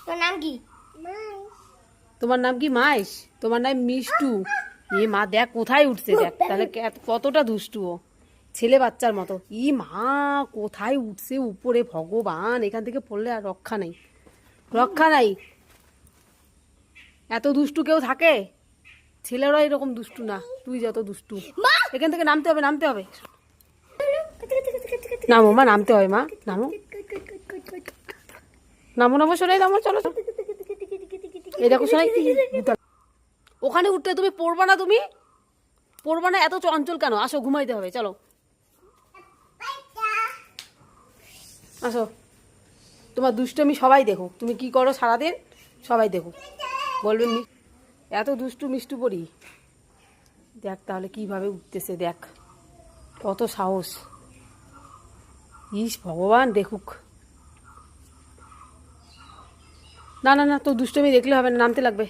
তোর নাম কি? তোমার নাম কি? মাইশ? তোমার নাম মিষ্টু? এ মা, দেখ কোথায় উঠছে, দেখ তাহলে কতটা দুষ্টু ও, ছেলে বাচ্চার মতো। ই মা, কোথায় উঠছে উপরে, ভগবান, এখান থেকে পড়লে আর রক্ষা নাই, রক্ষা নাই। এত দুষ্টু কেউ থাকে? ছেলেরা এরকম দুষ্টু না, তুই যত দুষ্টু। এখান থেকে নামতে হবে, নামতে হবে। নামো মা, নামতে হয় মা, নামো নামো নামো, শোনাই নামো, চলো চলো। এই দেখো শোনাই, ওখানে উঠতে তুমি পড়বা না, তুমি পড়বা না, এত চঞ্চল কেন? আসো, ঘুমাইতে হবে, চলো আসো। তোমার দুষ্টুমি সবাই দেখো, তুমি কি করো সারাদিন, সবাই দেখো, বলবে এত দুষ্টু মিষ্টু পড়ি। দেখ তাহলে কিভাবে উঠতেছে, দেখ কত সাহস। ইস ভগবান, দেখুক। না না না, তো দুষ্টুমি দেখলে হবে না, নামতে লাগবে।